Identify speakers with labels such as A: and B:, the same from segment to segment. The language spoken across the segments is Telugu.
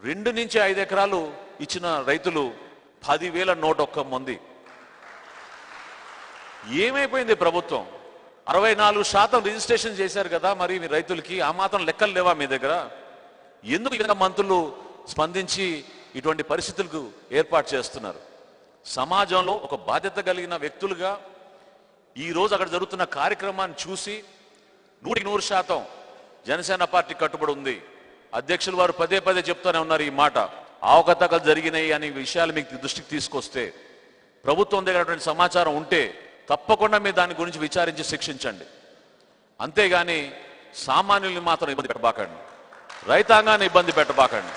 A: 2 నుంచి 5 ఎకరాలు ఇచ్చిన రైతులు 10,101 మంది. ఏమైపోయింది ప్రభుత్వం? 64% రిజిస్ట్రేషన్ చేశారు కదా, మరి మీ రైతులకి ఆ మాత్రం లెక్కలు లేవా మీ దగ్గర? ఎందుకు ఇలా మంత్రులు స్పందించి ఇటువంటి పరిస్థితులకు ఏర్పాటు చేస్తున్నారు? సమాజంలో ఒక బాధ్యత కలిగిన వ్యక్తులుగా ఈరోజు అక్కడ జరుగుతున్న కార్యక్రమాన్ని చూసి 100% జనసేన పార్టీ కట్టుబడి ఉంది. అధ్యక్షులు వారు పదే పదే చెప్తూనే ఉన్నారు ఈ మాట. అవకతవకలు జరిగినాయి అనే విషయాలు మీకు దృష్టికి తీసుకొస్తే, ప్రభుత్వం దగ్గర సమాచారం ఉంటే తప్పకుండా మీరు దాని గురించి విచారించి శిక్షించండి. అంతేగాని సామాన్యుల్ని మాత్రం ఇబ్బంది పెట్టబాకండి, రైతాంగాన్ని ఇబ్బంది పెట్టబాకండి,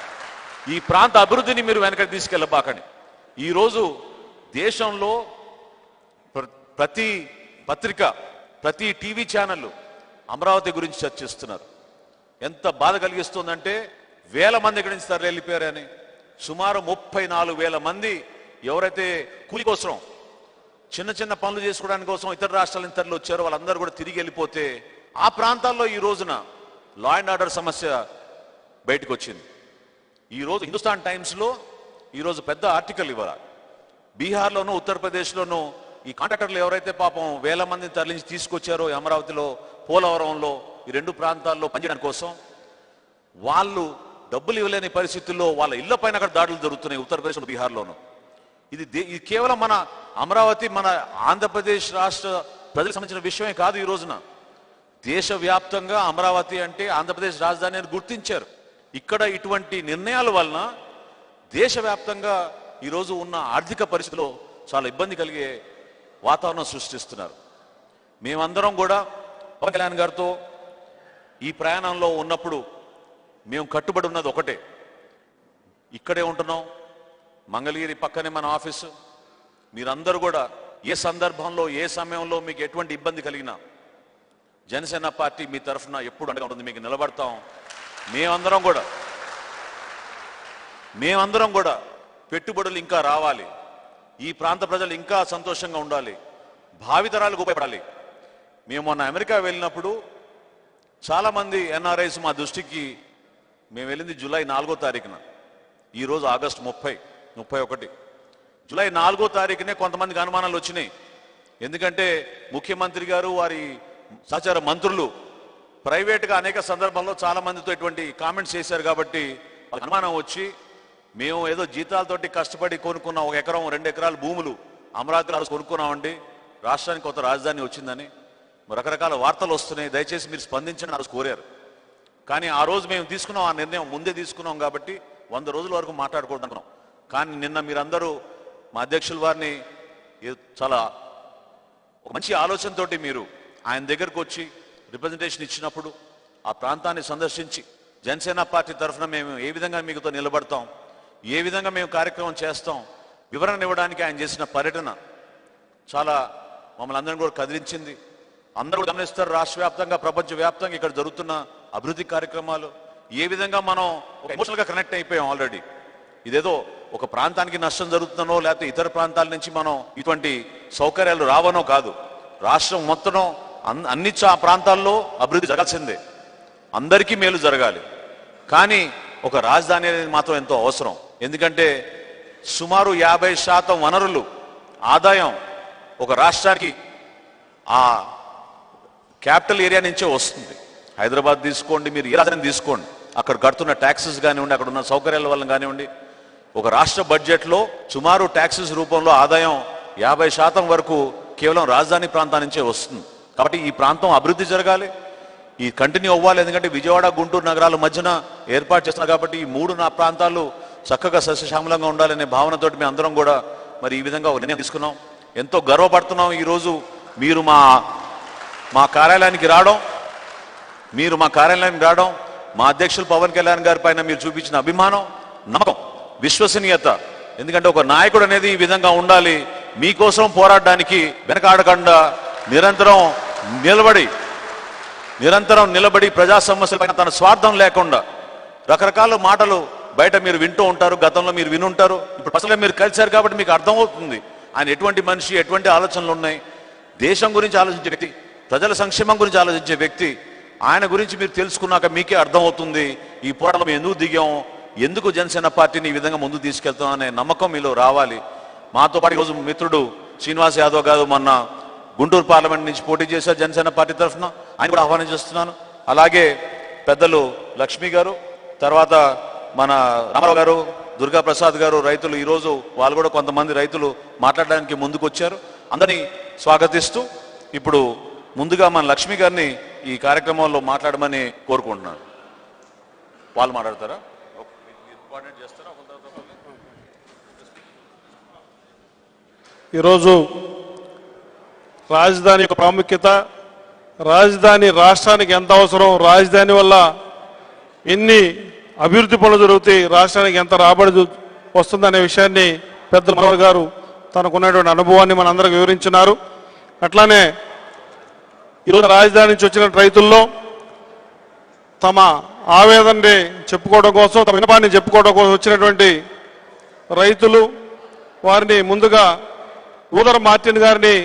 A: ఈ ప్రాంత అభివృద్ధిని మీరు వెనకటి తీసుకెళ్ళబాకండి. ఈరోజు దేశంలో ప్రతి పత్రిక, ప్రతి టీవీ ఛానల్ అమరావతి గురించి చర్చిస్తున్నారు. ఎంత బాధ కలిగిస్తుందంటే, 1000 మంది ఇక్కడి నుంచి తరలి వెళ్ళిపోయారని. సుమారు 34,000 మంది ఎవరైతే కూలి కోసం, చిన్న చిన్న పనులు చేసుకోవడానికి కోసం ఇతర రాష్ట్రాల నుంచి తరలి వచ్చారో వాళ్ళందరూ కూడా తిరిగి వెళ్ళిపోతే, ఆ ప్రాంతాల్లో ఈ రోజున లా అండ్ ఆర్డర్ సమస్య బయటకు వచ్చింది. ఈరోజు హిందుస్థాన్ టైమ్స్లో ఈరోజు పెద్ద ఆర్టికల్ ఇవ్వాలి. బీహార్లోనూ ఉత్తరప్రదేశ్లోనూ ఈ కాంట్రాక్టర్లు ఎవరైతే పాపం 1000 మందిని తరలించి తీసుకొచ్చారో అమరావతిలో, పోలవరంలో, ఈ 2 ప్రాంతాల్లో పనిచేయడం కోసం, వాళ్ళు డబ్బులు ఇవ్వలేని పరిస్థితుల్లో వాళ్ళ ఇళ్ల పైన అక్కడ దాడులు జరుగుతున్నాయి ఉత్తరప్రదేశ్లో, బీహార్లోనూ. ఇది కేవలం మన అమరావతి, మన ఆంధ్రప్రదేశ్ రాష్ట్ర ప్రజలకు సంబంధించిన విషయమే కాదు. ఈ రోజున దేశవ్యాప్తంగా అమరావతి అంటే ఆంధ్రప్రదేశ్ రాజధాని అని గుర్తించారు. ఇక్కడ ఇటువంటి నిర్ణయాల వలన దేశవ్యాప్తంగా ఈరోజు ఉన్న ఆర్థిక పరిస్థితిలో చాలా ఇబ్బంది కలిగే వాతావరణం సృష్టిస్తున్నారు. మేమందరం కూడా పవన్ కళ్యాణ్ గారితో ఈ ప్రయాణంలో ఉన్నప్పుడు మేము కట్టుబడి ఉన్నది ఒకటే. ఇక్కడే ఉంటున్నాం, మంగళగిరి పక్కనే మన ఆఫీసు. మీరందరూ కూడా ఏ సందర్భంలో, ఏ సమయంలో మీకు ఎటువంటి ఇబ్బంది కలిగినా జనసేన పార్టీ మీ తరఫున ఎప్పుడు అండగా ఉంటుంది, మీకు నిలబడతాం. మేమందరం కూడా పెట్టుబడులు ఇంకా రావాలి, ఈ ప్రాంత ప్రజలు ఇంకా సంతోషంగా ఉండాలి, భావితరాలకు ఉపయోగపడాలి. మేము మొన్న అమెరికా వెళ్ళినప్పుడు చాలామంది ఎన్ఆర్ఐస్ మా దృష్టికి, మేము వెళ్ళింది జూలై 4వ తారీఖున, ఈరోజు ఆగస్టు 31. జూలై 4వ తారీఖునే కొంతమందికి అనుమానాలు వచ్చినాయి. ఎందుకంటే ముఖ్యమంత్రి గారు, వారి సహచార మంత్రులు ప్రైవేట్గా అనేక సందర్భాల్లో చాలా మందితో ఇటువంటి కామెంట్స్ చేశారు. కాబట్టి అనుమానం వచ్చి, మేము ఏదో జీతాలతోటి కష్టపడి కొనుక్కున్న 1 ఎకరం 2 ఎకరాల భూములు అమరావతిలో కొనుక్కున్నామండి, రాష్ట్రానికి కొత్త రాజధాని వచ్చిందని రకరకాల వార్తలు వస్తున్నాయి, దయచేసి మీరు స్పందించండి అని కోరారు. కానీ ఆ రోజు మేము తీసుకున్నాం ఆ నిర్ణయం, ముందే తీసుకున్నాం కాబట్టి 100 రోజుల వరకు మాట్లాడుకుంటున్నాం. కానీ నిన్న మీరందరూ మా అధ్యక్షుల వారిని చాలా ఒక మంచి ఆలోచనతోటి మీరు ఆయన దగ్గరకు వచ్చి రిప్రజెంటేషన్ ఇచ్చినప్పుడు, ఆ ప్రాంతాన్ని సందర్శించి జనసేన పార్టీ తరఫున మేము ఏ విధంగా మీతో నిలబడతాం, ఏ విధంగా మేము కార్యక్రమం చేస్తాం వివరణ ఇవ్వడానికి ఆయన చేసిన పర్యటన చాలా మమ్మల్ని అందరినీ కూడా కదిలించింది. అందరూ గమనిస్తారు, రాష్ట్ర వ్యాప్తంగా, ప్రపంచ వ్యాప్తంగా ఇక్కడ జరుగుతున్న అభివృద్ధి కార్యక్రమాలు ఏ విధంగా మనం ఒక ఎమోషనల్గా కనెక్ట్ అయిపోయాం ఆల్రెడీ. ఇదేదో ఒక ప్రాంతానికి నష్టం జరుగుతుందనో, లేకపోతే ఇతర ప్రాంతాల నుంచి మనం ఇటువంటి సౌకర్యాలు రావనో కాదు. రాష్ట్రం మొత్తం అన్ని ప్రాంతాల్లో అభివృద్ధి జరగాల్సిందే, అందరికీ మేలు జరగాలి. కానీ ఒక రాజధాని అనేది మాత్రం ఎంతో అవసరం. ఎందుకంటే సుమారు 50% వనరులు, ఆదాయం ఒక రాష్ట్రానికి ఆ క్యాపిటల్ ఏరియా నుంచే వస్తుంది. హైదరాబాద్ తీసుకోండి, మీరు ఏ రాజధాని తీసుకోండి, అక్కడ కడుతున్న ట్యాక్సెస్ కానివ్వండి, అక్కడ ఉన్న సౌకర్యాల వల్ల కానివ్వండి, ఒక రాష్ట్ర బడ్జెట్లో సుమారు ట్యాక్సెస్ రూపంలో ఆదాయం 50% వరకు కేవలం రాజధాని ప్రాంతం నుంచే వస్తుంది. కాబట్టి ఈ ప్రాంతం అభివృద్ధి జరగాలి, ఈ కంటిన్యూ అవ్వాలి. ఎందుకంటే విజయవాడ, గుంటూరు నగరాల మధ్యన ఏర్పాటు చేస్తున్నారు కాబట్టి ఈ 3 ప్రాంతాలు చక్కగా సస్యశ్యామలంగా ఉండాలనే భావనతోటి మేము అందరం కూడా మరి ఈ విధంగా ఒక నిర్ణయం తీసుకున్నాం. ఎంతో గర్వపడుతున్నాం ఈరోజు మీరు మా కార్యాలయానికి రావడం, మా అధ్యక్షులు పవన్ కళ్యాణ్ గారి పైన మీరు చూపించిన అభిమానం, నమ్మకం, విశ్వసనీయత. ఎందుకంటే ఒక నాయకుడు అనేది ఈ విధంగా ఉండాలి, మీకోసం పోరాడడానికి వెనకాడకుండా నిరంతరం నిలబడి ప్రజా సమస్యలపైన తన స్వార్థం లేకుండా, రకరకాల మాటలు బయట మీరు వింటూ ఉంటారు, గతంలో మీరు వినుంటారు, ఇప్పుడు అసలు మీరు కలిశారు కాబట్టి మీకు అర్థమవుతుంది ఆయన ఎటువంటి మనిషి, ఎటువంటి ఆలోచనలు ఉన్నాయి. దేశం గురించి ఆలోచించే వ్యక్తి, ప్రజల సంక్షేమం గురించి ఆలోచించే వ్యక్తి. ఆయన గురించి మీరు తెలుసుకున్నాక మీకే అర్థమవుతుంది ఈ పోరాటం ఎందుకు దిగాం, ఎందుకు జనసేన పార్టీని ఈ విధంగా ముందు తీసుకెళ్తాం అనే నమ్మకం మీలో రావాలి. మాతో పాటు ఈరోజు మిత్రుడు శ్రీనివాస్ యాదవ్ గారు మొన్న గుంటూరు పార్లమెంట్ నుంచి పోటీ చేశారు జనసేన పార్టీ తరఫున, ఆయన కూడా ఆహ్వానం చేస్తున్నాను. అలాగే పెద్దలు లక్ష్మి గారు, తర్వాత మన రామారావు గారు, దుర్గా ప్రసాద్ గారు, రైతులు ఈరోజు వాళ్ళు కూడా కొంతమంది రైతులు మాట్లాడడానికి ముందుకు వచ్చారు. అందరినీ స్వాగతిస్తూ ఇప్పుడు ముందుగా మన లక్ష్మి గారిని ఈ కార్యక్రమంలో మాట్లాడమని కోరుకుంటున్నాను. వాళ్ళు మాట్లాడతారా?
B: ఈరోజు రాజధాని యొక్క ప్రాముఖ్యత, రాజధాని రాష్ట్రానికి ఎంత అవసరం, రాజధాని వల్ల ఎన్ని అభివృద్ధి పనులు జరుగుతాయి, రాష్ట్రానికి ఎంత రాబడి వస్తుందనే విషయాన్ని పెద్ద మనోహర్ గారు తనకున్నటువంటి అనుభవాన్ని మనందరికి వివరించినారు. అట్లానే ఈరోజు రాజధాని నుంచి వచ్చిన రైతుల్లో తమ ఆవేదనని చెప్పుకోవడం కోసం, తమ వినపాన్ని చెప్పుకోవడం కోసం వచ్చినటువంటి రైతులు, వారిని ముందుగా ఊదర మార్టిన్ గారిని